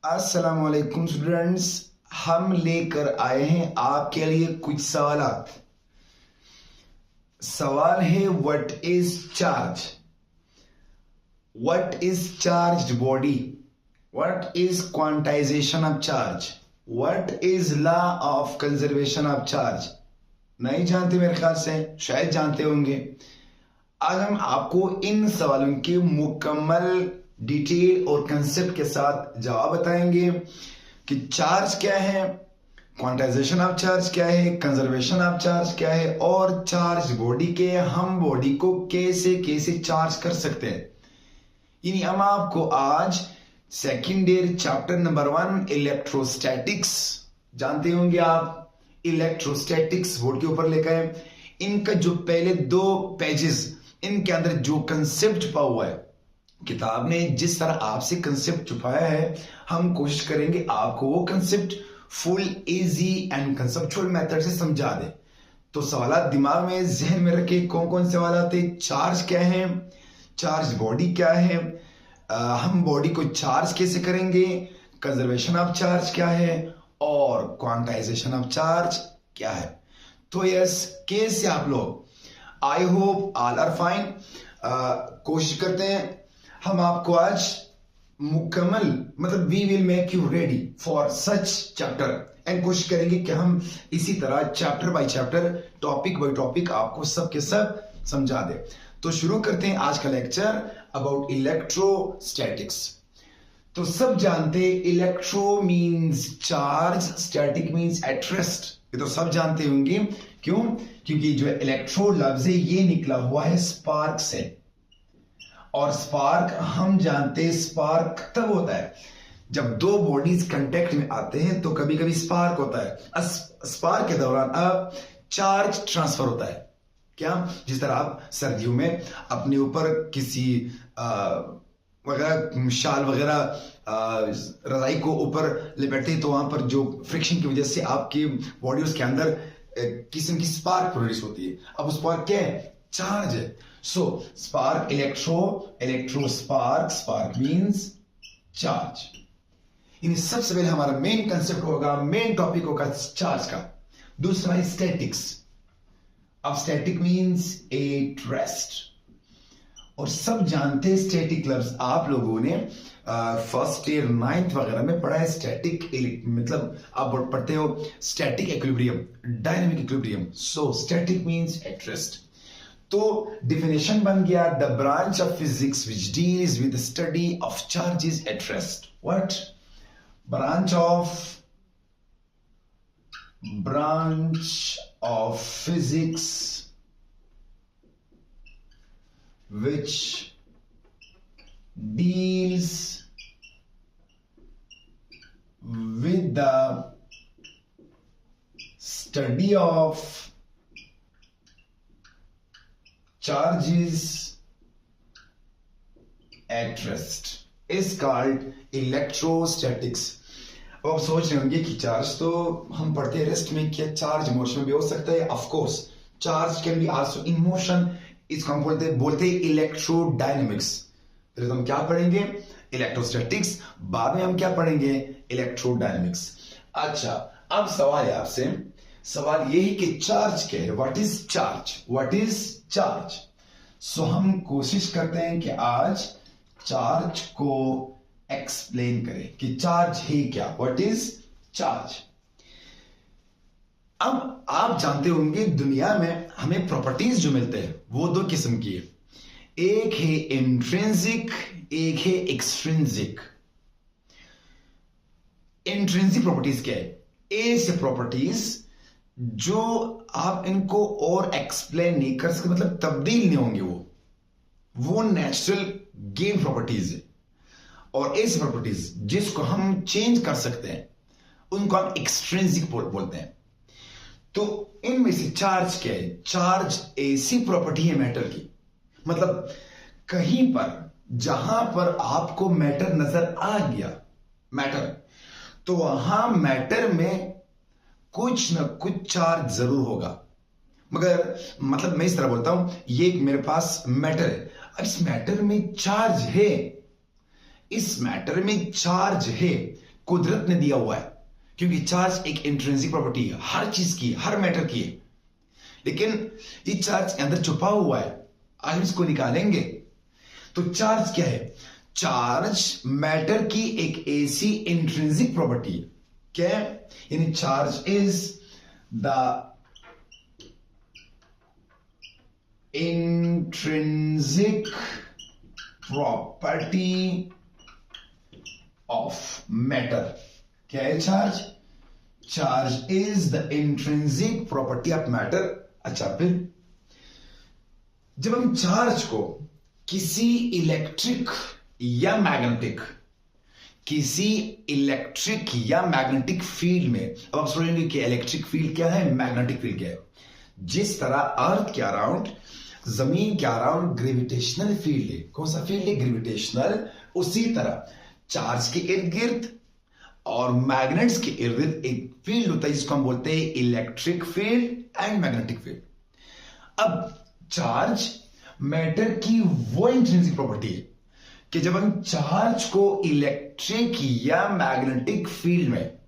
अस्सलाम वालेकुम स्टूडेंट्स। हम लेकर आए हैं आपके लिए कुछ सवालात। सवाल है what is charge, what is charged body, what is quantization of charge, what is law of conservation of charge. नहीं जानते? मेरे ख्याल से शायद जानते होंगे। आज हम आपको इन सवालों के मुकम्मल डिटेल और कंसेप्ट के साथ जवाब बताएंगे कि चार्ज क्या है, क्वांटाइजेशन ऑफ चार्ज क्या है, कंजर्वेशन ऑफ चार्ज क्या है और चार्ज बॉडी के हम बॉडी को कैसे कैसे चार्ज कर सकते हैं। यानी हम आपको आज second year chapter number 1 electrostatics, जानते होंगे आप, इलेक्ट्रोस्टैटिक्स बोर्ड के ऊपर लेकर आए। इनका जो पहले 2 पेजेस, इनके अंदर जो कंसेप्ट छुपा हुआ है, किताब ने जिस तरह आपसे कंसेप्ट छुपाया है, हम कोशिश करेंगे आपको वो concept full easy and conceptual method से समझा दे। तो सवाल दिमाग में जहन में रखे, कौन कौन से सवाल आते हैं। चार्ज क्या है, चार्ज बॉडी क्या है, हम बॉडी को चार्ज कैसे करेंगे, कंजर्वेशन ऑफ चार्ज क्या है और क्वांटाइजेशन ऑफ चार्ज क्या है। तो यस, कैसे आप लोग, I hope all are fine. कोशिश करते हैं हम आपको आज मुकम्मल, मतलब we will make you ready for such chapter and कोशिश करेंगे कि हम इसी तरह chapter by chapter, topic by topic आपको सब के सब समझा दे। तो शुरू करते हैं आज का लेक्चर अबाउट इलेक्ट्रोस्टैटिक्स। तो सब जानते हैं electro means charge, static means at rest. ये तो सब जानते होंगे। क्यों? क्योंकि जो इलेक्ट्रो लफ्ज है ये निकला हुआ है स्पार्क से, और स्पार्क हम जानते हैं स्पार्क तब होता है जब 2 बॉडीज कांटेक्ट में आते हैं, तो कभी कभी स्पार्क होता है। स्पार्क के दौरान अब चार्ज ट्रांसफर होता है। क्या? जिस तरह आप सर्दियों में अपने ऊपर किसी वगैरह शाल वगैरह रजाई को ऊपर लिपटते हैं, तो वहां पर जो फ्रिक्शन की वजह से आपकी बॉडी उसके अंदर किस्म की स्पार्क प्रोड्यूस होती है। अब उस स्पार्क क्या है? चार्ज है। So spark, electro spark, spark means charge. इन सबसे पहले हमारा मेन कंसेप्ट होगा, मेन टॉपिक होगा चार्ज का। दूसरा है स्टैटिक्स। अब स्टैटिक मींस एट रेस्ट, और सब जानते हैं स्टैटिक लफ्ज आप लोगों ने फर्स्ट ईयर 9th वगैरह में पढ़ा है। स्टैटिक मतलब आप पढ़ते हो static equilibrium, dynamic equilibrium. So static means at rest. तो डिफिनेशन बन गया, the branch of physics which deals with the study of charges at rest. What? branch of physics which deals with the study of charges at rest is called electrostatics. अब आप सोच रहे होंगे कि charge तो हम पढ़ते हैं रेस्ट में, क्या चार्ज मोशन में भी हो सकता है? Of course, charge can be also in motion. इसको हम बोलते हैं इलेक्ट्रोडायनेमिक्स। पहले तो हम क्या पढ़ेंगे? इलेक्ट्रोस्टैटिक्स। बाद में हम क्या पढ़ेंगे? इलेक्ट्रोडायनेमिक्स। अच्छा, अब सवाल है आपसे, सवाल यही कि चार्ज क्या है? What is charge, what is charge. So हम कोशिश करते हैं कि आज चार्ज को एक्सप्लेन करें कि चार्ज है क्या, व्हाट इज चार्ज। अब आप जानते होंगे दुनिया में हमें प्रॉपर्टीज जो मिलते हैं वो 2 किस्म की है। एक है इंट्रिंसिक, एक है एक्सट्रिंसिक। इंट्रिंसिक प्रॉपर्टीज क्या है? ऐसे प्रॉपर्टीज जो आप इनको और एक्सप्लेन नहीं कर सकते, मतलब तब्दील नहीं होंगे, वो नेचुरल गिवन प्रॉपर्टीज है। और ऐसी प्रॉपर्टीज जिसको हम चेंज कर सकते हैं उनको हम एक्सट्रिंसिक बोलते हैं। तो इनमें से चार्ज क्या है? चार्ज ऐसी प्रॉपर्टी है मैटर की, मतलब कहीं पर जहां पर आपको मैटर नजर आ गया, मैटर, तो वहां मैटर में कुछ ना कुछ चार्ज जरूर होगा। मगर मतलब मैं इस तरह बोलता हूं, ये मेरे पास मैटर है, अब इस मैटर में चार्ज है, इस मैटर में चार्ज है, कुदरत ने दिया हुआ है, क्योंकि चार्ज एक इंट्रिंसिक प्रॉपर्टी है, हर चीज की, हर मैटर की है। लेकिन ये चार्ज के अंदर छुपा हुआ है, आज इसको निकालेंगे। तो चार्ज क्या है? चार्ज मैटर की एक ऐसी इंट्रिंसिक प्रॉपर्टी है। क्या है? यानी charge is the intrinsic property of matter. क्या है charge? Charge is the intrinsic property of matter. अच्छा, फिर जब हम चार्ज को किसी इलेक्ट्रिक या मैग्नेटिक फील्ड में, अब आप सोचेंगे कि इलेक्ट्रिक फील्ड क्या है, मैग्नेटिक फील्ड क्या है। जिस तरह अर्थ के अराउंड, जमीन के अराउंड ग्रेविटेशनल फील्ड है। कौन सा फील्ड है? ग्रेविटेशनल। उसी तरह चार्ज के इर्द गिर्द और मैग्नेट्स के इर्द गिर्द एक फील्ड होता है जिसको हम बोलते हैं electric field and magnetic field. अब चार्ज मैटर की वो इंट्रिंसिक प्रॉपर्टी है कि जब हम चार्ज को इलेक्ट्रिक या मैग्नेटिक फील्ड में,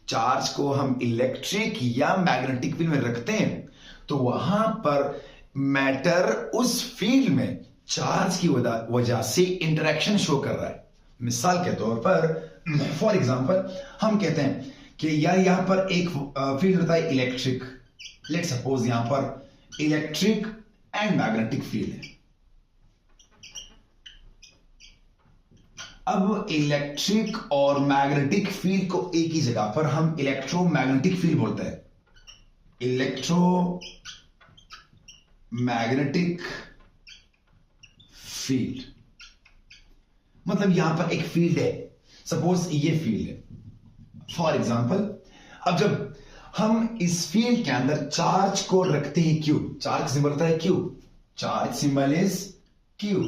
चार्ज को हम इलेक्ट्रिक या मैग्नेटिक फील्ड में रखते हैं, तो वहां पर मैटर उस फील्ड में चार्ज की वजह से इंटरेक्शन शो कर रहा है। मिसाल के तौर पर, फॉर एग्जांपल, हम कहते हैं कि यार यहां पर एक फील्ड होता है इलेक्ट्रिक, लेट सपोज यहां पर इलेक्ट्रिक एंड मैग्नेटिक फील्ड है। अब इलेक्ट्रिक और मैग्नेटिक फील्ड को एक ही जगह पर हम इलेक्ट्रोमैग्नेटिक फील्ड बोलते हैं। इलेक्ट्रोमैग्नेटिक फील्ड मतलब यहां पर एक फील्ड है, सपोज ये फील्ड है फॉर एग्जांपल। अब जब हम इस फील्ड के अंदर चार्ज को रखते हैं क्यू, चार्ज सिंबल होता है Q, charge symbol is Q,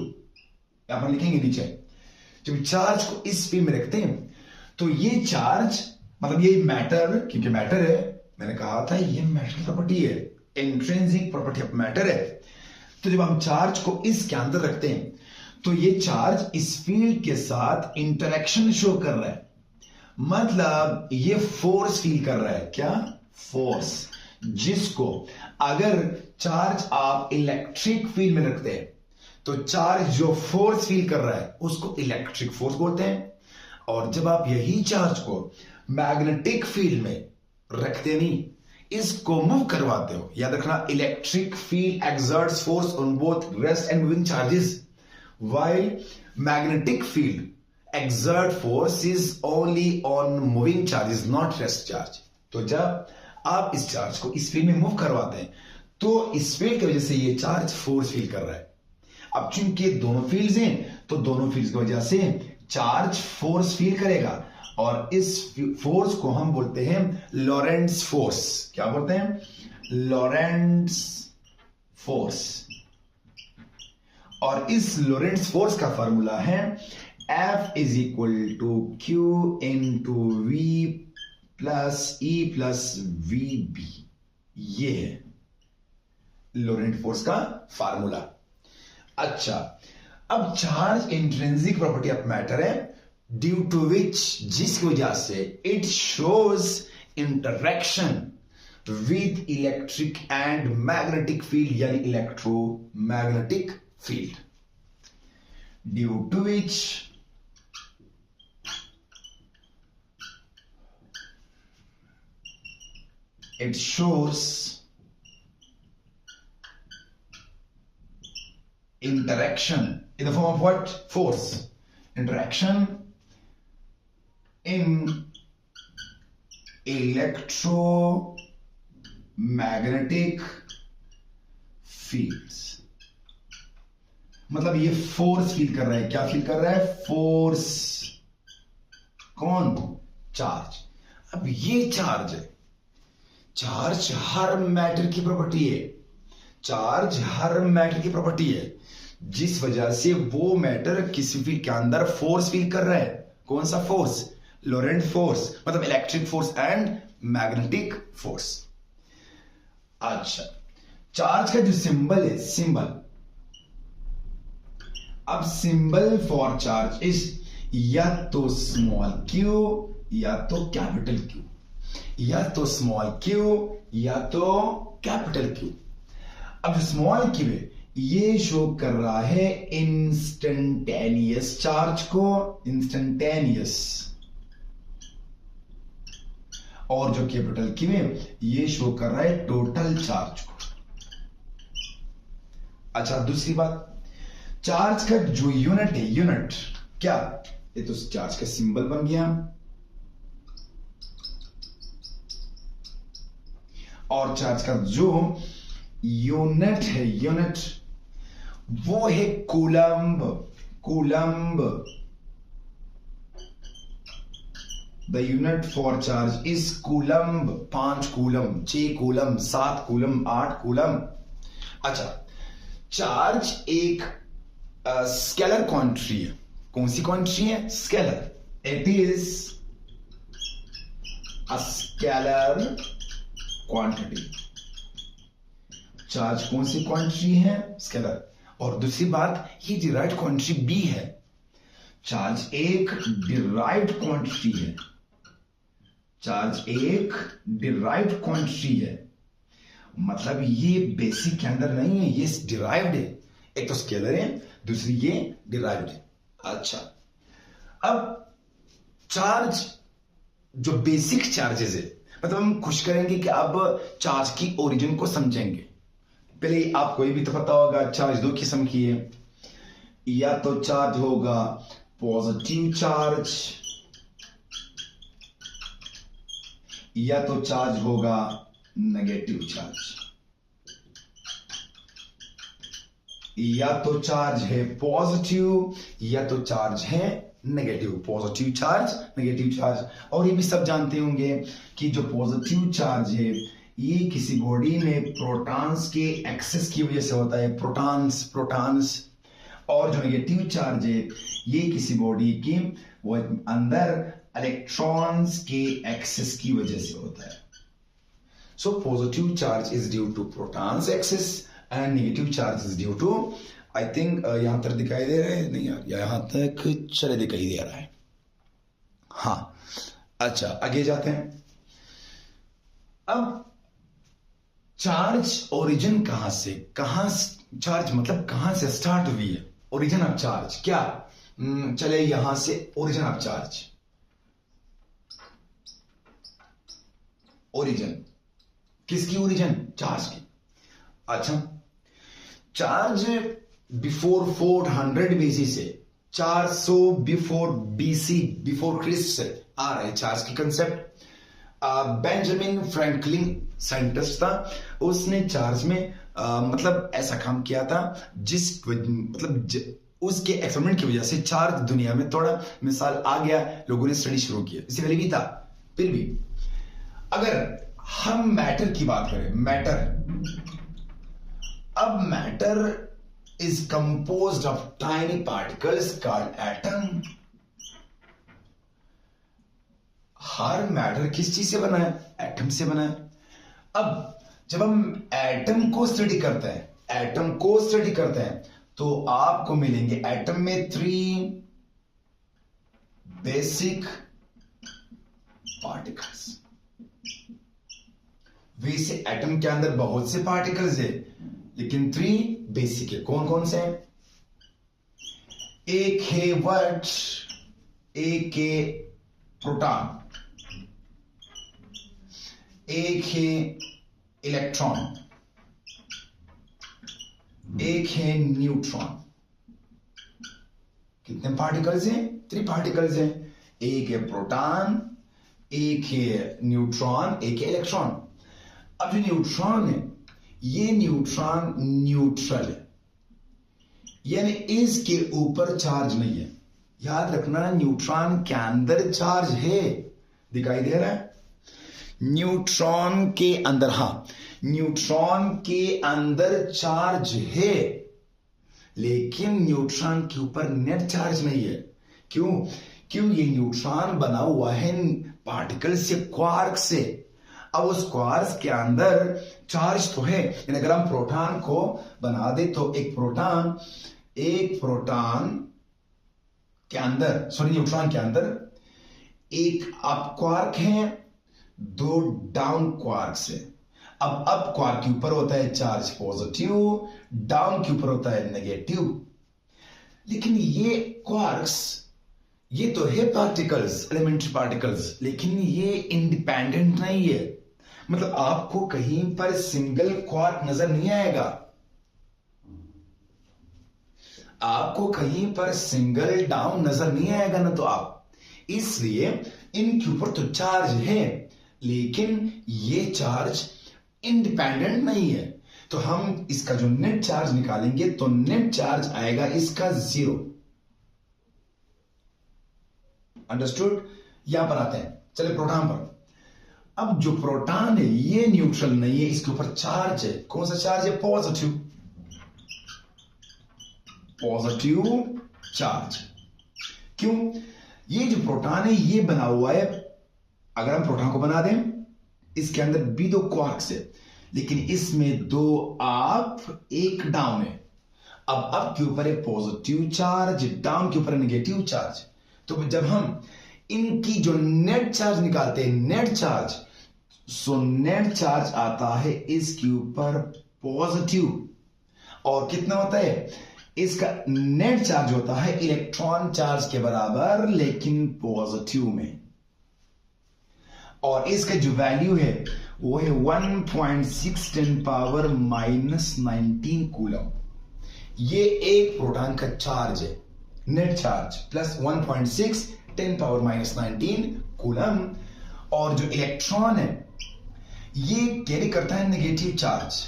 यहां पर लिखेंगे नीचे। जब चार्ज को इस फील्ड में रखते हैं तो ये चार्ज मतलब ये मैटर, क्योंकि मैटर है, मैंने कहा था ये मैटर की प्रॉपर्टी है, इंट्रिंसिक प्रॉपर्टी ऑफ मैटर है। तो जब हम चार्ज को इसके अंदर रखते हैं तो ये चार्ज इस फील्ड के साथ इंटरेक्शन शो कर रहा है, मतलब ये फोर्स फील कर रहा है। क्या? फोर्स, जिसको अगर चार्ज आप इलेक्ट्रिक फील्ड में रखते हैं तो चार्ज जो फोर्स फील कर रहा है उसको इलेक्ट्रिक फोर्स बोलते हैं। और जब आप यही चार्ज को मैग्नेटिक फील्ड में रखते नहीं, इसको मूव करवाते हो, याद रखना electric field exerts force on both rest and moving charges, while magnetic field exert force is only on moving charges, not rest charge। तो जब आप इस चार्ज को इस फील्ड में मूव करवाते हैं तो इस फील्ड की वजह से ये चार्ज फोर्स फील कर रहा है। अब चूंकि दोनों फील्ड्स हैं तो दोनों फील्ड्स की वजह से चार्ज फोर्स फील करेगा, और इस फोर्स को हम बोलते हैं लॉरेंट्ज फोर्स। क्या बोलते हैं? Lorentz force. और इस लॉरेंट्ज फोर्स का फॉर्मूला है F is equal to q into v plus E plus v B. ये है लॉरेंट्ज फोर्स का फॉर्मूला। अच्छा, अब charge intrinsic property of matter है, ड्यू टू विच, जिसकी वजह से it shows interaction with electric and magnetic field, यानी electromagnetic field, due to which it shows interaction in the form of what? Force. Interaction in electromagnetic fields। मतलब ये force feel कर रहा है। क्या फील कर रहा है? फोर्स। कौन? चार्ज। अब ये चार्ज है, चार्ज हर मैटर की प्रॉपर्टी है, चार्ज हर मैटर की प्रॉपर्टी है, जिस वजह से वो मैटर किसी फील्ड के अंदर फोर्स फील कर रहा है। कौन सा फोर्स? लॉरेंट फोर्स, मतलब electric force and magnetic force. अच्छा, चार्ज का जो सिंबल है, सिंबल, अब सिंबल फॉर चार्ज इज या तो स्मॉल क्यू या तो कैपिटल क्यू, या तो स्मॉल क्यू, या तो कैपिटल क्यू। अब जो स्मॉल क्यू है ये शो कर रहा है इंस्टेंटेनियस चार्ज को, इंस्टेंटेनियस। और जो कैपिटल क्यू है ये शो कर रहा है टोटल चार्ज को। अच्छा, दूसरी बात, चार्ज का जो यूनिट है, यूनिट क्या, ये तो चार्ज का सिंबल बन गया, और चार्ज का जो यूनिट है, यूनिट वो है coulomb, coulomb. The unit for charge is coulomb. 5 coulomb, 6 coulomb, 7 coulomb, 8 coulomb. अच्छा, चार्ज एक स्केलर क्वांटिटी है। कौन सी क्वांटिटी है? Scalar. It is a scalar quantity. Charge कौन सी क्वांटिटी है? स्केलर। और दूसरी बात, ये डिराइव्ड क्वांटिटी भी है। चार्ज एक डिराइव्ड क्वांटिटी है, चार्ज एक डिराइव्ड क्वांटिटी है, मतलब ये बेसिक के अंदर नहीं है, ये डिराइव्ड है। एक तो स्केलर है, दूसरी ये डिराइव्ड है। अच्छा, अब चार्ज जो बेसिक चार्जेस है, मतलब हम कोशिश करेंगे कि अब चार्ज की ओरिजिन को समझेंगे। पहले आपको ये भी तो पता होगा चार्ज 2 किस्म की है, या तो चार्ज होगा पॉजिटिव चार्ज, या तो चार्ज होगा नेगेटिव चार्ज। या तो चार्ज है पॉजिटिव, या तो चार्ज है negative. Positive charge, negative charge. और ये भी सब जानते होंगे कि जो पॉजिटिव चार्ज है ये किसी बॉडी में प्रोटॉन्स के एक्सेस की वजह से होता है, प्रोटॉन्स, प्रोटॉन्स। और जो नेगेटिव चार्ज है ये किसी बॉडी के वो अंदर इलेक्ट्रॉन्स के एक्सेस की वजह से होता है। So positive charge is due to protons excess and negative charge is due to, I think यहां तक दिखाई दे रहा है, नहीं यार यहां तक चले दिखाई दे रहा है, हाँ। अच्छा, आगे जाते हैं। अब चार्ज ओरिजिन कहां से, कहां चार्ज मतलब कहां से स्टार्ट हुई है, ओरिजिन ऑफ चार्ज क्या, चले यहां से ओरिजिन ऑफ चार्ज। ओरिजिन किसकी? ओरिजिन चार्ज की। अच्छा, चार्ज बिफोर 400 बीसी से 400 बिफोर बीसी, बिफोर क्रिस्ट से आ रहा है चार्ज की कंसेप्ट। बेंजामिन फ्रैंकलिन साइंटिस्ट था, उसने चार्ज में मतलब ऐसा काम किया था उसके एक्सपेरिमेंट की वजह से चार्ज दुनिया में थोड़ा मिसाल आ गया, लोगों ने स्टडी शुरू किया। इससे पहले भी था, फिर भी अगर हम मैटर की बात करें, मैटर, अब matter is composed of tiny particles called atom. Her matter किस चीज से बना है? एटम से बना है। अब जब हम एटम को स्टडी करते हैं, एटम को स्टडी करते हैं तो आपको मिलेंगे एटम में 3 बेसिक पार्टिकल्स। वैसे एटम के अंदर बहुत से पार्टिकल्स है, लेकिन 3 बेसिक है। कौन कौन से हैं? एक है व्हाट, एक है प्रोटॉन, एक है इलेक्ट्रॉन, एक है न्यूट्रॉन। कितने पार्टिकल्स हैं? 3 पार्टिकल्स हैं। एक है प्रोटॉन, एक है न्यूट्रॉन, एक है इलेक्ट्रॉन। अब जो न्यूट्रॉन है ये न्यूट्रॉन न्यूट्रल है, यानी इसके ऊपर चार्ज नहीं है। याद रखना, न्यूट्रॉन के अंदर चार्ज है, दिखाई दे रहा है? न्यूट्रॉन के अंदर, हाँ, न्यूट्रॉन के अंदर चार्ज है, लेकिन न्यूट्रॉन के ऊपर नेट चार्ज नहीं है। क्यों? क्यों? ये न्यूट्रॉन बना हुआ है पार्टिकल से, क्वार्क से। अब उस क्वार्क के अंदर चार्ज तो है, यानी अगर हम प्रोटॉन को बना दे तो एक प्रोटॉन के अंदर, सॉरी न्यूट्रॉन के अंदर एक अप क्वार्क है, दो डाउन क्वार्क्स है। अब अप क्वार्क के ऊपर होता है चार्ज पॉजिटिव, डाउन के ऊपर होता है नेगेटिव। लेकिन ये क्वार्क्स, ये तो है पार्टिकल्स, एलिमेंट्री पार्टिकल्स, लेकिन ये इंडिपेंडेंट नहीं है। मतलब आपको कहीं पर सिंगल क्वार्क नजर नहीं आएगा, आपको कहीं पर सिंगल डाउन नजर नहीं आएगा ना, तो आप इसलिए इनके ऊपर तो चार्ज है, लेकिन ये चार्ज इंडिपेंडेंट नहीं है। तो हम इसका जो नेट चार्ज निकालेंगे तो नेट चार्ज आएगा इसका 0। अंडरस्टूड? यहां पर आते हैं, चले प्रोटॉन पर। अब जो प्रोटॉन है ये न्यूट्रल नहीं है, इसके ऊपर चार्ज है। कौन सा चार्ज है? Positive, positive charge. क्यों? ये जो प्रोटॉन है ये बना हुआ है, अगर हम प्रोटॉन को बना दें, इसके अंदर भी दो क्वार्क्स है, लेकिन इसमें दो अप एक डाउन है। अब अप के ऊपर है पॉजिटिव चार्ज, डाउन के ऊपर है नेगेटिव चार्ज। तो जब हम इनकी जो नेट चार्ज निकालते हैं, net charge, so net charge आता है इसके ऊपर पॉजिटिव, और कितना होता है इसका नेट चार्ज? होता है इलेक्ट्रॉन चार्ज के बराबर, लेकिन पॉजिटिव में। और इसका जो वैल्यू है वो है 1.6 10 पावर -19 कूलम। ये एक प्रोटॉन का चार्ज है, net charge plus 1.6 10 power -19 coulomb. और जो इलेक्ट्रॉन है ये कैरी करता है नेगेटिव चार्ज।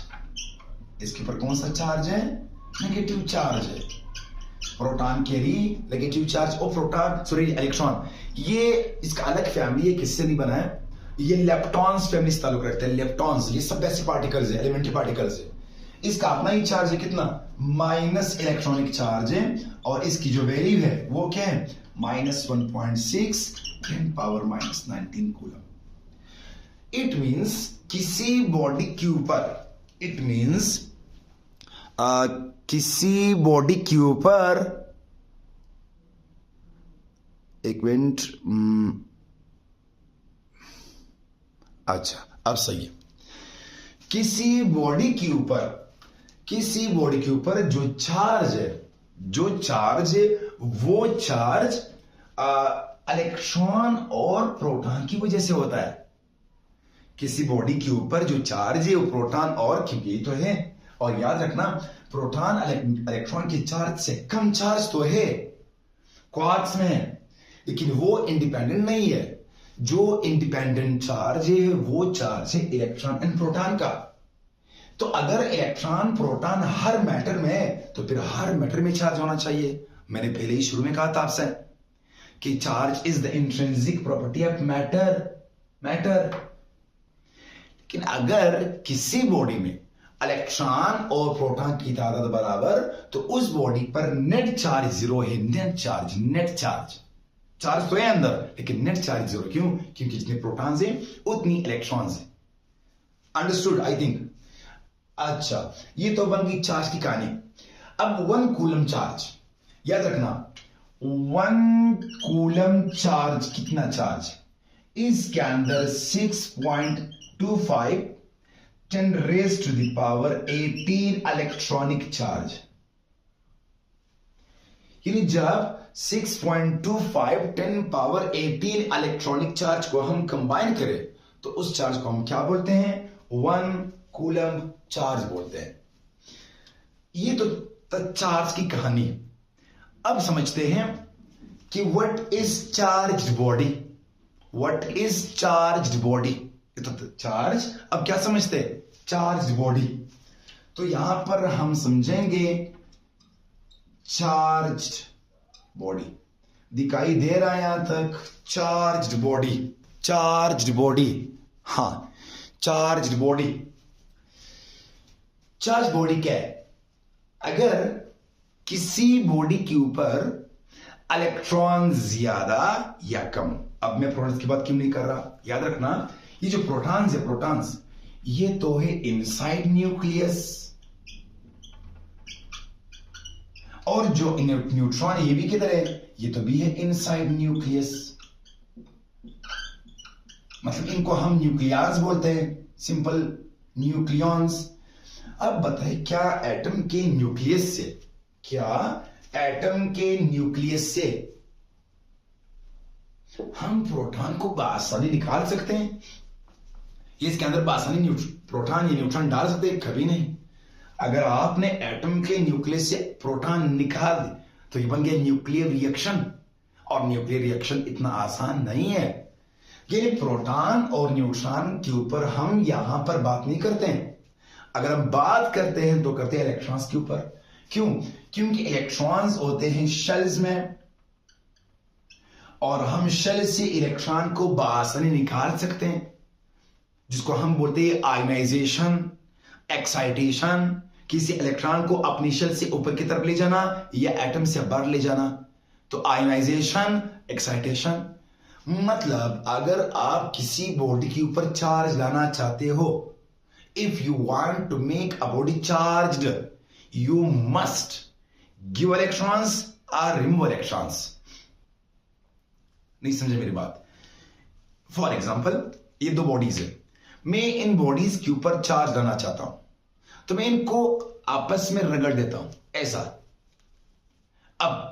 इसके ऊपर कौन सा चार्ज है? नेगेटिव चार्ज है। प्रोटॉन कैरी नेगेटिव चार्ज, और प्रोटॉन सॉरी इलेक्ट्रॉन, ये इसका अलग फैमिली है, किससे नहीं बना है, ये लेप्टॉन्स फैमिली से ताल्लुक रखते हैं। लेप्टॉन्स ये सब ऐसे पार्टिकल्स है, एलिमेंट्री पार्टिकल्स है। इसका अपना ही चार्ज है, कितना? माइनस इलेक्ट्रॉनिक चार्ज है, और इसकी जो वैल्यू है वो क्या है? -1.6 10 पावर -19 कूलम। इट मींस किसी बॉडी के ऊपर, इट मींस किसी बॉडी के ऊपर, एक मिनट, अच्छा अब सही है। किसी बॉडी के ऊपर, किसी बॉडी के ऊपर जो चार्ज है, जो चार्ज है वो चार्ज इलेक्ट्रॉन और प्रोटॉन की वजह से होता है। किसी बॉडी के ऊपर जो चार्ज है वो प्रोटॉन और, क्योंकि तो है, और याद रखना प्रोटॉन इलेक्ट्रॉन के चार्ज से कम चार्ज तो है क्वार्क्स में, लेकिन वो इंडिपेंडेंट नहीं है। जो इंडिपेंडेंट चार्ज है वो चार्ज है इलेक्ट्रॉन एंड प्रोटॉन का। तो अगर इलेक्ट्रॉन प्रोटॉन हर मैटर में है तो फिर हर मैटर में चार्ज होना चाहिए। मैंने पहले ही शुरू में कहा था आपसे कि charge is the intrinsic property of matter. लेकिन अगर किसी बॉडी में इलेक्ट्रॉन और प्रोटॉन की तादाद बराबर, तो उस बॉडी पर नेट चार्ज 0 है। नेट चार्ज तो है अंदर, लेकिन नेट चार्ज 0। क्यों? क्योंकि जितने प्रोटॉन्स हैं उतनी इलेक्ट्रॉन्स हैं। Understood I think? अच्छा, ये तो बन गई चार्ज की कहानी। अब 1 कूलम चार्ज, याद रखना 1 कूलम चार्ज कितना चार्ज? इसके अंदर 6.25 10 raised to the power 18 electronic charge. यानी जब 6.25 10 पावर 18 इलेक्ट्रॉनिक चार्ज को हम कंबाइन करें तो उस चार्ज को हम क्या बोलते हैं? 1 कूलम चार्ज बोलते हैं। ये तो चार्ज की कहानी। अब समझते हैं कि what is charged body. What is charged body? तो चार्ज, अब क्या समझते हैं? Charged body. तो यहां पर हम समझेंगे चार्ज्ड बॉडी। दिखाई दे रहा है यहां तक? चार्ज्ड बॉडी, चार्ज्ड बॉडी, हां चार्ज्ड बॉडी। चार्ज बॉडी क्या है? अगर किसी बॉडी के ऊपर इलेक्ट्रॉन ज्यादा या कम, अब मैं प्रोटॉन्स की बात क्यों नहीं कर रहा, याद रखना ये जो प्रोटॉन्स है, प्रोटॉन्स ये तो है इनसाइड न्यूक्लियस, और जो न्यूट्रॉन ये भी किधर है? ये तो भी है इनसाइड न्यूक्लियस। मतलब इनको हम न्यूक्लियस बोलते हैं, सिंपल न्यूक्लियॉन्स। अब बताइए क्या एटम के न्यूक्लियस से, क्या एटम के न्यूक्लियस से हम प्रोटॉन को आसानी निकाल सकते हैं? इसके अंदर आसानी प्रोटॉन या न्यूट्रॉन डाल सकते हैं? कभी नहीं। अगर आपने एटम के न्यूक्लियस से प्रोटॉन निकाल दी तो ये बन गया न्यूक्लियर रिएक्शन, और न्यूक्लियर रिएक्शन इतना आसान नहीं है। यानी प्रोटॉन और न्यूट्रॉन के ऊपर हम यहां पर बात नहीं करते हैं। अगर हम बात करते हैं तो करते हैं इलेक्ट्रॉन्स के ऊपर। क्यों? क्योंकि इलेक्ट्रॉन्स होते हैं शेल्स में, और हम शेल से इलेक्ट्रॉन को बआसानी निकाल सकते हैं, जिसको हम बोलते हैं आयनाइजेशन, एक्साइटेशन। किसी इलेक्ट्रॉन को अपनी शेल से ऊपर की तरफ ले जाना या एटम से बाहर ले जाना, तो आयनाइजेशन, एक्साइटेशन। मतलब अगर आप किसी बॉडी के ऊपर चार्ज लाना चाहते हो, if you want to make a body charged, you must give electrons और रिमूव इलेक्ट्रॉन्स। नहीं समझे मेरी बात? फॉर एग्जाम्पल ये दो बॉडीज है, मैं इन बॉडीज के ऊपर चार्ज लाना चाहता हूं, तो मैं इनको आपस में रगड़ देता हूं ऐसा। अब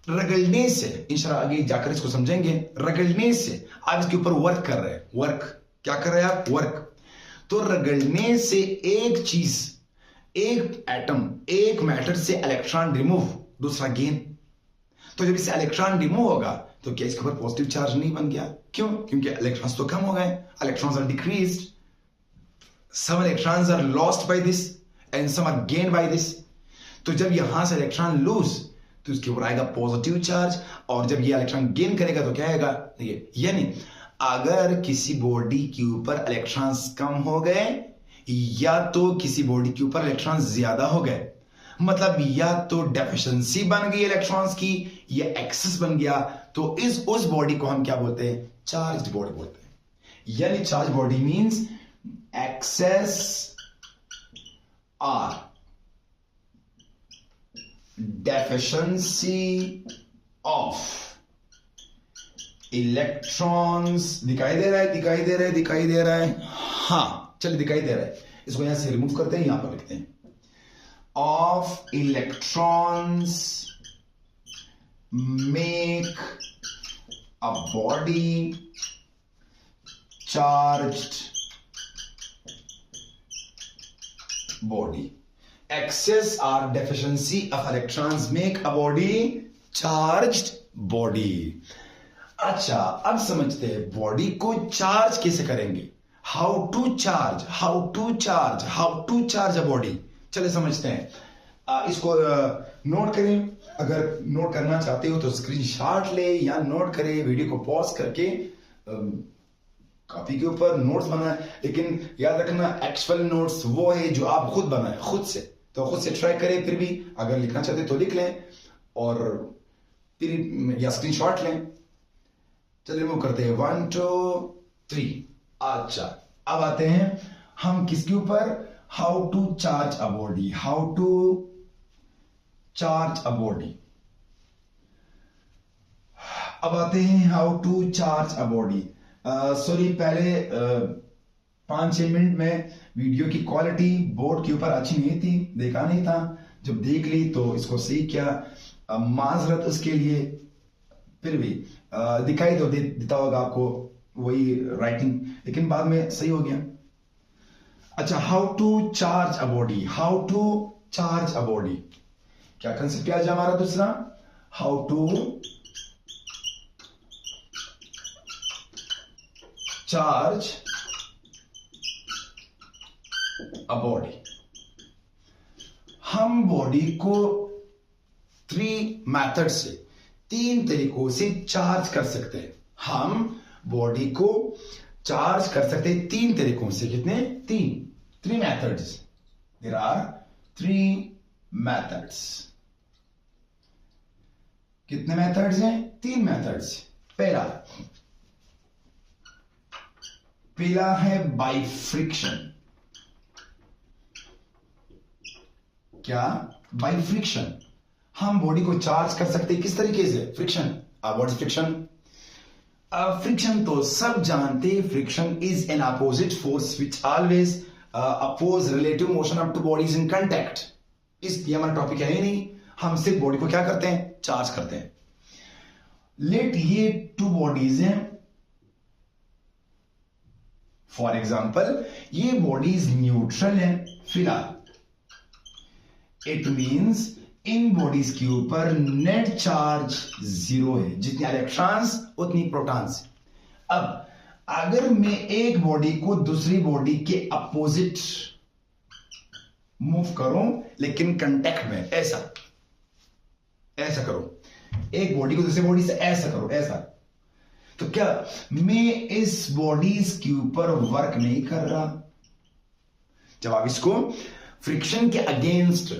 रगड़ने से, इंशाल्लाह आगे जाकर इसको समझेंगे, रगड़ने से आप इसके ऊपर वर्क कर रहे हैं। वर्क क्या कर रहे हैं आप? वर्क। तो रगड़ने से एक चीज, एक एटम, एक मैटर से इलेक्ट्रॉन रिमूव, दूसरा गेन। तो जब इससे इलेक्ट्रॉन रिमूव होगा तो क्या इसके ऊपर पॉजिटिव चार्ज नहीं बन गया? क्यों? क्योंकि इलेक्ट्रॉन्स तो कम हो गए, electrons are decreased, some electrons are lost by this and some are gained by this। तो जब यहां से इलेक्ट्रॉन लूज तो इसके ऊपर आएगा पॉजिटिव चार्ज, और जब ये इलेक्ट्रॉन गेन करेगा तो क्या आएगा? ये यानी अगर किसी बॉडी के ऊपर इलेक्ट्रॉन्स कम हो गए या तो किसी बॉडी के ऊपर इलेक्ट्रॉन्स ज्यादा हो गए, मतलब या तो डेफिशिएंसी बन गई इलेक्ट्रॉन्स की या एक्सेस बन गया, तो उस बॉडी को हम क्या बोलते हैं? चार्ज्ड बॉडी बोलते हैं। यानी charge body means excess or deficiency of electrons। दिखाई दे रहा है? दिखाई दे रहा है? दिखाई दे रहा है? हाँ चलिए दिखाई दे रहा है। इसको यहां से रिमूव करते हैं, यहां पर लिखते हैं of electrons make a body charged body। excess or deficiency of electrons make a body charged body। अच्छा अब समझते हैं बॉडी को चार्ज कैसे करेंगे। How to charge, how to charge, how to charge a body. चलिए समझते हैं। इसको नोट करें। अगर नोट करना चाहते हो तो स्क्रीनशॉट ले या नोट करें, वीडियो को पॉज करके कॉपी के ऊपर नोट्स बनाए। लेकिन याद रखना एक्चुअल नोट्स वो है जो आप खुद बनाए, खुद से। तो खुद से ट्राई करें, फिर भी अगर लिखना चाहते तो लिख लें और फिर या स्क्रीनशॉट लें। चलिए रिमूव करते हैं 1 2 3। अच्छा अब आते हैं हम किसके ऊपर? How to charge a body, how to charge a body. अब आते हैं how to charge a body. Sorry पहले 5-6 मिनट में वीडियो की क्वालिटी बोर्ड के ऊपर अच्छी नहीं थी, देखा नहीं था। जब देख ली तो इसको सही किया, माजरत उसके लिए। फिर भी दिखाई तो देता होगा आपको वही राइटिंग, लेकिन बाद में सही हो गया। अच्छा how to charge a body, how to charge a body. क्या कंसेप्ट आज हमारा दूसरा? How to charge a body. हम बॉडी को 3 मेथड से, 3 तरीकों से चार्ज कर सकते हैं। हम बॉडी को चार्ज कर सकते हैं 3 तरीकों से। कितने? 3 मेथड्स। There are 3 methods. कितने मेथड्स हैं? 3 मेथड्स। पहला है बाय फ्रिक्शन। क्या? By friction. हम बॉडी को चार्ज कर सकते हैं किस तरीके से? Friction. What is friction? Friction तो सब जानते, friction is an opposite force which always oppose relative motion of two bodies in contact. इसलिए हमारा टॉपिक है ही नहीं, हम सिर्फ बॉडी को क्या करते हैं, चार्ज करते हैं। लेट ये टू बॉडीज हैं, फॉर एग्जाम्पल ये बॉडीज न्यूट्रल है फिलहाल, इट मींस इन बॉडीज के ऊपर नेट चार्ज 0 है, जितने इलेक्ट्रॉन्स उतनी प्रोटॉन्स। अब अगर मैं एक बॉडी को दूसरी बॉडी के अपोजिट मूव करूं लेकिन कांटेक्ट में, ऐसा करो, एक बॉडी को दूसरी बॉडी से ऐसा करो, ऐसा, तो क्या मैं इस बॉडीज के ऊपर वर्क नहीं कर रहा? जब आप इसको फ्रिक्शन के अगेंस्ट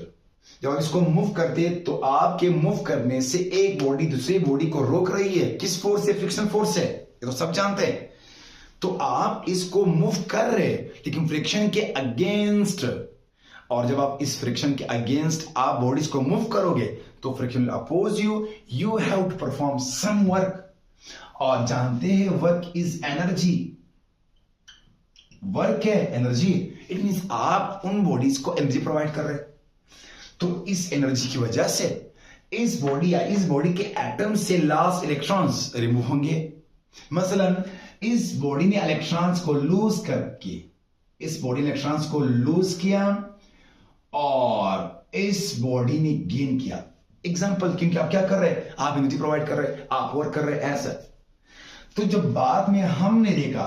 जब आप इसको मूव करते तो आपके मूव करने से एक बॉडी दूसरी बॉडी को रोक रही है, किस फोर्स से? फ्रिक्शन फोर्स से, ये तो सब जानते हैं। तो आप इसको मूव कर रहे लेकिन फ्रिक्शन के अगेंस्ट, और जब आप इस फ्रिक्शन के अगेंस्ट आप बॉडीज को मूव करोगे तो friction will oppose you have to perform some work. और जानते हैं वर्क इज एनर्जी, वर्क है एनर्जी, इट मींस आप उन बॉडीज को एनर्जी प्रोवाइड कर रहे। तो इस एनर्जी की वजह से इस बॉडी या इस बॉडी के एटम से लॉस्ट इलेक्ट्रॉन्स रिमूव होंगे। मसलन इस बॉडी ने इलेक्ट्रॉन्स को लूज करके, इस बॉडी ने इलेक्ट्रॉन्स को लूज किया और इस बॉडी ने गेन किया। एग्जांपल, क्योंकि आप क्या कर रहे हैं, आप एनर्जी प्रोवाइड कर रहे हैं, आप वर्क कर रहे हैं ऐसा। तो जब बाद में हमने देखा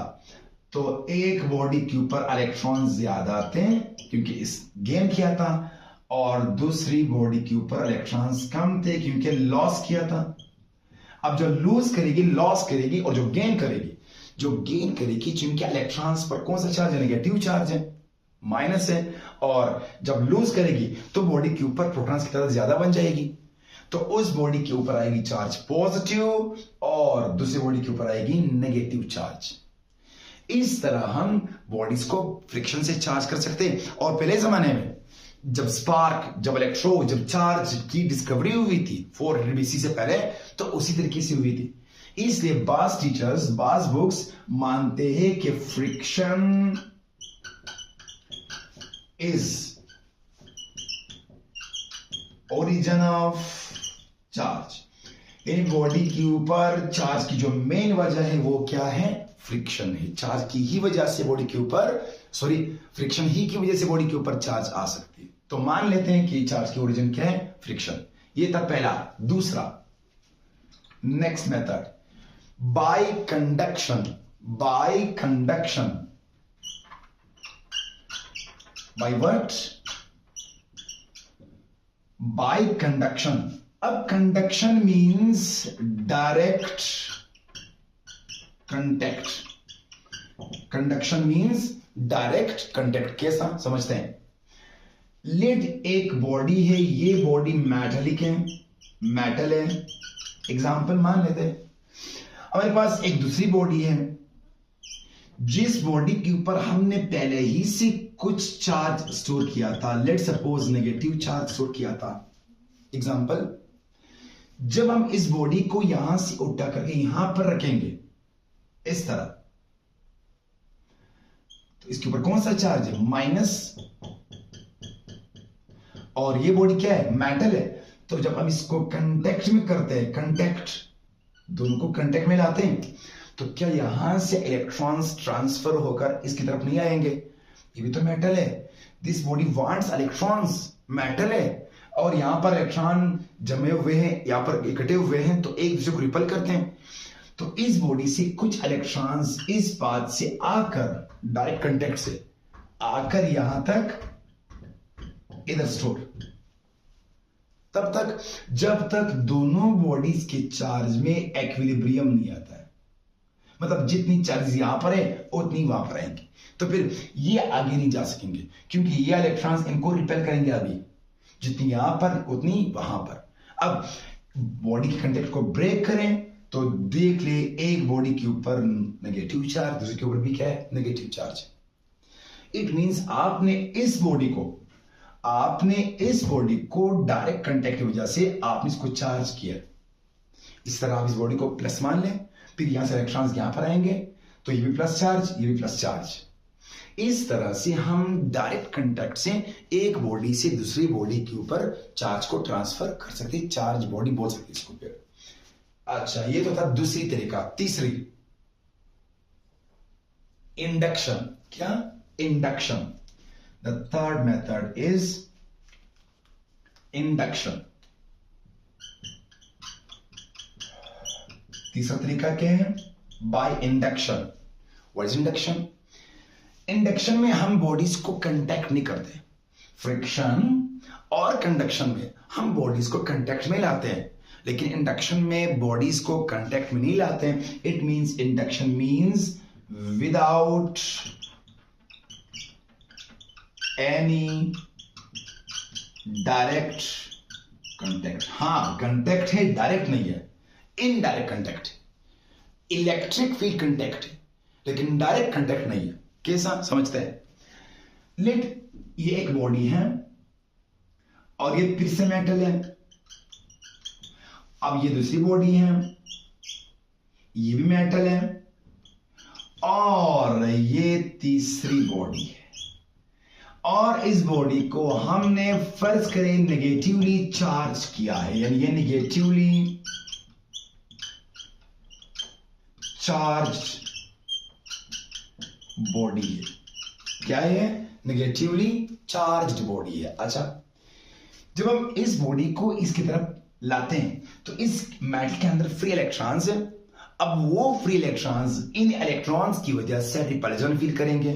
तो एक बॉडी के ऊपर इलेक्ट्रॉन ज्यादा थे क्योंकि इस गेन किया था, और दूसरी बॉडी के ऊपर इलेक्ट्रॉन्स कम थे क्योंकि लॉस किया था। अब जो लूज करेगी लॉस करेगी, और जो गेन करेगी चूंकि इलेक्ट्रॉन्स पर कौन सा चार्ज है, नेगेटिव चार्ज है, माइनस है, और जब लूज करेगी तो बॉडी के ऊपर प्रोटॉन्स की तादाद ज्यादा बन जाएगी, तो उस बॉडी के ऊपर आएगी चार्ज पॉजिटिव और दूसरी बॉडी के ऊपर आएगी नेगेटिव चार्ज। इस तरह हम बॉडीज को फ्रिक्शन से चार्ज कर सकते हैं। और पहले जमाने में जब इलेक्ट्रो जब चार्ज की डिस्कवरी हुई थी 400 BC से पहले, तो उसी तरीके से हुई थी। इसलिए बास टीचर्स, बास बुक्स मानते हैं कि friction is origin of charge. In body के ऊपर चार्ज की जो मेन वजह है वो क्या है, फ्रिक्शन है। चार्ज की ही वजह से बॉडी के ऊपर, फ्रिक्शन ही की वजह से बॉडी के ऊपर चार्ज आ सकती है। तो मान लेते हैं कि चार्ज की ओरिजिन क्या है, फ्रिक्शन। ये था पहला। दूसरा, next method, by conduction. By what? By conduction. अब conduction means direct contact. Conduction means direct contact. कैसा समझते हैं? लेड एक बॉडी है, ये बॉडी मेटालिक है, मेटल है। एग्जांपल मान लेते हैं, हमारे पास एक दूसरी बॉडी है जिस बॉडी के ऊपर हमने पहले ही से कुछ चार्ज स्टोर किया था, let suppose negative charge store किया था। एग्जांपल, जब हम इस बॉडी को यहां से उठा करके यहां पर रखेंगे इस तरह, तो इसके ऊपर कौन सा चार्ज है, माइनस, और ये बॉडी क्या है, मेटल है। तो जब हम इसको कांटेक्ट में करते हैं, कांटेक्ट, दोनों को कांटेक्ट में लाते हैं, तो क्या यहां से इलेक्ट्रॉन्स ट्रांसफर होकर इसकी तरफ नहीं आएंगे? ये भी तो मेटल है। This body wants electrons, metal है, और यहां पर इलेक्ट्रॉन जमे हुए हैं, यहां पर इकट्ठे हुए हैं, तो एक दूसरे को रिपल करते हैं। तो इस बॉडी से कुछ इलेक्ट्रॉन्स इस बात से आकर, डायरेक्ट कांटेक्ट से आकर यहां तक इधर स्टोर, तब तक जब तक दोनों बॉडीज के चार्ज में इक्विलिब्रियम नहीं आता है। मतलब जितनी चार्ज यहां पर है उतनी वहां पर आएंगी, तो फिर ये आगे नहीं जा सकेंगे क्योंकि ये इलेक्ट्रॉन्स इनको रिपेल करेंगे अभी, जितनी यहां पर उतनी वहां पर। अब बॉडी के कांटेक्ट को ब्रेक करें तो देख ले, एक बॉडी के ऊपर नेगेटिव चार्ज, दूसरे के ऊपर भी क्या है, नेगेटिव चार्ज। इट मींस आपने इस बॉडी को डायरेक्ट कांटेक्ट की वजह से आपने इसको चार्ज किया। इस तरह आप इस बॉडी को प्लस मान लें, फिर यहां से इलेक्ट्रॉन्स यहां पर आएंगे, तो ये भी प्लस चार्ज, ये भी प्लस चार्ज। इस तरह से हम डायरेक्ट कांटेक्ट से एक बॉडी से दूसरी बॉडी के ऊपर चार्ज को ट्रांसफर कर सकते हैं, चार्ज बॉडी बोल सकते हैं इसको फिर। अच्छा, ये तो था दूसरी तरीका। तीसरी, इंडक्शन। क्या? Induction. The third method is induction. तीसरा तरीका क्या है? By induction. What is induction? Induction में हम बॉडीज को कंटेक्ट नहीं करते। फ्रिक्शन और कंडक्शन में हम बॉडीज को कंटेक्ट में लाते हैं, लेकिन इंडक्शन में बॉडीज को कंटेक्ट में नहीं लाते हैं। It means, induction means without any direct contact. हां, कंटेक्ट है, डायरेक्ट नहीं है, indirect contact. Electric field contact है, लेकिन डायरेक्ट कंटेक्ट नहीं है। कैसा समझते हैं? लेट ये एक बॉडी है और ये फिर से मेटल है। अब ये दूसरी बॉडी है, ये भी मेटल है, और ये तीसरी बॉडी है। और इस बॉडी को हमने फर्ज करें नेगेटिवली चार्ज किया है, यानी ये नेगेटिवली चार्ज बॉडी है। क्या है? नेगेटिवली चार्ज्ड बॉडी है। अच्छा, जब हम इस बॉडी को इसकी तरफ लाते हैं तो इस मेटल के अंदर फ्री इलेक्ट्रॉन्स है। अब वो फ्री इलेक्ट्रॉन्स इन इलेक्ट्रॉन्स की वजह से रिपल्जन फील करेंगे,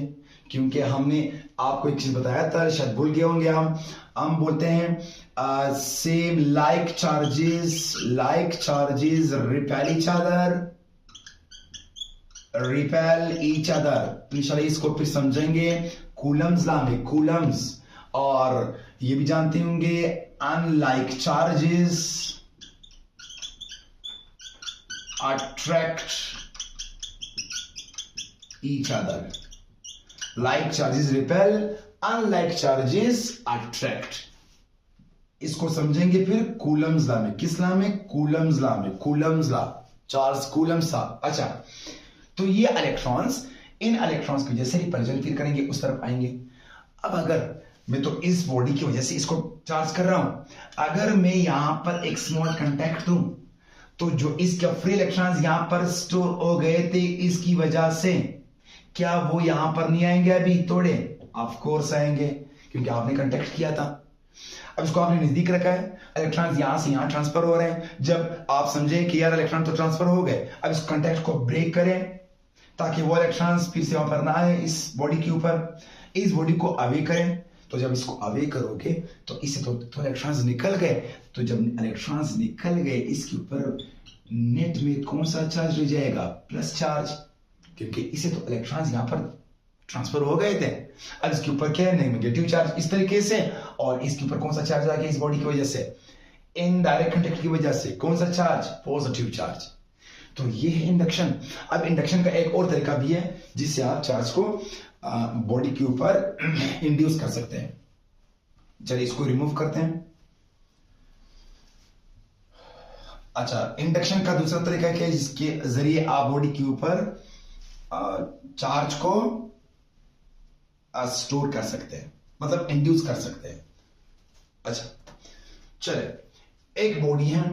क्योंकि हमने आपको एक चीज बताया था, शायद भूल गए होंगे। हम बोलते हैं same like charges repel each other. इंशाल्लाह इसको फिर समझेंगे कूलम्स लॉ में। कूलम्स, और ये भी जानते होंगे unlike charges attract each other. Like charges repel, unlike charges attract. इसको समझेंगे फिर कूलम्स लॉ में। किस लॉ में? कूलम्स लॉ में। Coulomb's law, Charles Coulomb's law. अच्छा, तो ये इलेक्ट्रॉन्स इन इलेक्ट्रॉन्स की वजह से रिपल्जन फील करेंगे, उस तरफ आएंगे। अब अगर मैं तो इस बॉडी की वजह से इसको चार्ज कर रहा हूं, अगर मैं यहां पर एक स्मॉल कांटेक्ट दूं, तो जो इसके फ्री इलेक्ट्रॉन्स यहां पर स्टोर हो गए थे इसकी वजह से, क्या वो यहां पर नहीं आएंगे अभी तोड़े? ऑफ कोर्स आएंगे, क्योंकि आपने कांटेक्ट किया था। अब इसको आपने नजदीक रखा है, इलेक्ट्रॉन्स यहां से यहां ट्रांसफर हो रहे हैं। जब आप समझे कि यार इलेक्ट्रॉन तो ट्रांसफर हो गए, अब इस कांटेक्ट को ब्रेक करें ताकि वो इलेक्ट्रॉन्स फिर से वहां पर ना आए इस बॉडी के ऊपर। इस बॉडी को अवे करें, तो जब इसको अवे करोगे तो इससे तो इलेक्ट्रॉन्स निकल गए। तो जब इलेक्ट्रॉन्स निकल गए, इसके ऊपर नेट में कौन सा चार्ज रह जाएगा? प्लस चार्ज, क्योंकि इसे तो इलेक्ट्रॉन्स यहां पर ट्रांसफर हो गए थे। अब इसके ऊपर क्या है? नेगेटिव चार्ज इस तरीके से, और इसके ऊपर कौन सा चार्ज आ गया इस बॉडी की वजह से? इनडायरेक्ट कांटेक्ट की वजह से। कौन सा चार्ज? Positive charge. तो ये है इंडक्शन। अब इंडक्शन का एक और तरीका भी है जिससे आप चार्ज को बॉडी के ऊपर इंड्यूस कर सकते हैं। चलिए इसको रिमूव करते हैं। अच्छा, इंडक्शन का दूसरा तरीका क्या है जिसके जरिए आप बॉडी के ऊपर चार्ज को स्टोर कर सकते हैं, मतलब इंड्यूस कर सकते हैं। अच्छा, चले एक बॉडी है,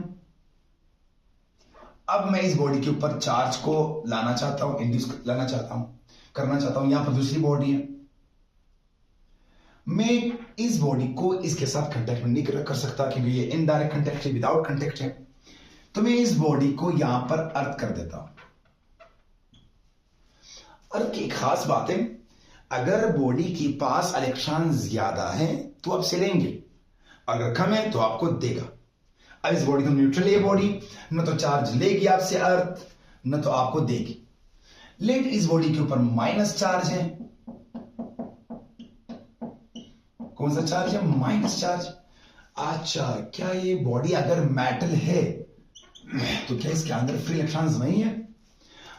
अब मैं इस बॉडी के ऊपर चार्ज को लाना चाहता हूं, इंड्यूस लाना चाहता हूं, करना चाहता हूं। यहां पर दूसरी बॉडी है, मैं इस बॉडी को इसके साथ कांटेक्ट में नहीं कर सकता क्योंकि ये इनडायरेक्ट कांटेक्ट है, विदाउट कांटेक्ट है। तो मैं इस बॉडी को यहां पर अर्थ कर देता हूं। अर्थ की खास बात है, अगर बॉडी के पास इलेक्ट्रॉन ज्यादा है तो आप से लेंगे, अगर कम है तो आपको देगा। अब इस बॉडी तो न्यूट्रल है, बॉडी न तो चार्ज लेगी आपसे अर्थ, न तो आपको देगी। लेकिन इस बॉडी के ऊपर माइनस चार्ज है। कौन सा चार्ज है? Minus charge. अच्छा, क्या ये बॉडी अगर मेटल है तो क्या इसके अंदर फ्री इलेक्ट्रॉन्स नहीं है?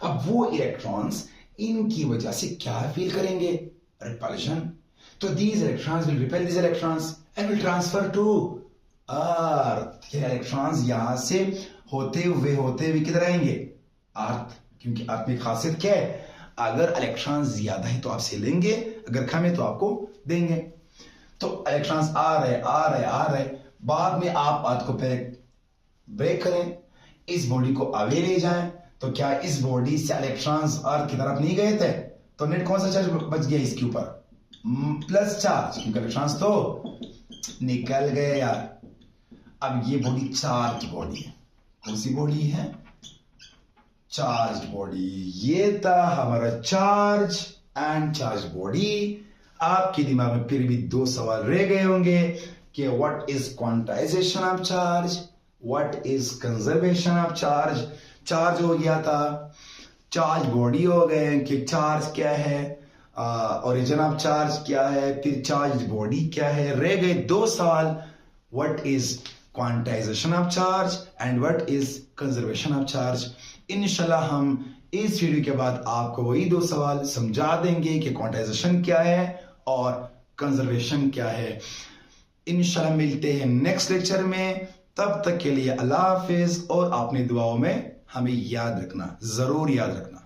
अब वो इलेक्ट्रॉन्स इनकी वजह से क्या फील करेंगे? रिपल्शन। तो these electrons will repel these electrons and will transfer to अर्थ। ये इलेक्ट्रॉन्स यहां से होते हुए किधर आएंगे? अर्थ। क्योंकि आपकी खासियत क्या है, अगर इलेक्ट्रॉन ज्यादा है तो आपसे लेंगे, अगर कम है तो आपको देंगे। तो इलेक्ट्रॉन्स आ रहे, बाद में आप बात को पहले ब्रेक करें, इस बॉडी को अवे ले जाएं। तो क्या इस बॉडी से इलेक्ट्रॉन्स अर्थ की तरफ नहीं गए थे, तो नेट कौन सा चार्ज बच गया इसके ऊपर, प्लस चार्ज, क्योंकि इलेक्ट्रॉन्स तो निकल गए यार। अब ये बॉडी चार्ज बॉडी है, कौन सी बॉडी है, चार्ज बॉडी। ये था हमारा चार्ज एंड चार्ज बॉडी। आपके दिमाग में फिर भी दो सवाल रह गए होंगे कि what is quantization of charge, what is conservation of charge. Charge हो गया था, चार्ज बॉडी हो गए कि चार्ज क्या है, ओरिजिन ऑफ चार्ज क्या है, फिर चार्ज बॉडी क्या है। रह गए दो सवाल, what is quantization of charge and what is conservation of charge. इंशाल्लाह हम इस वीडियो के बाद आपको वही दो सवाल समझा देंगे कि क्वांटाइजेशन क्या है और कंजर्वेशन क्या है। इंशाल्लाह मिलते हैं नेक्स्ट लेक्चर में, तब तक के लिए अल्लाह हाफिज। और आपने दुआओं में हमें याद रखना, जरूर याद रखना।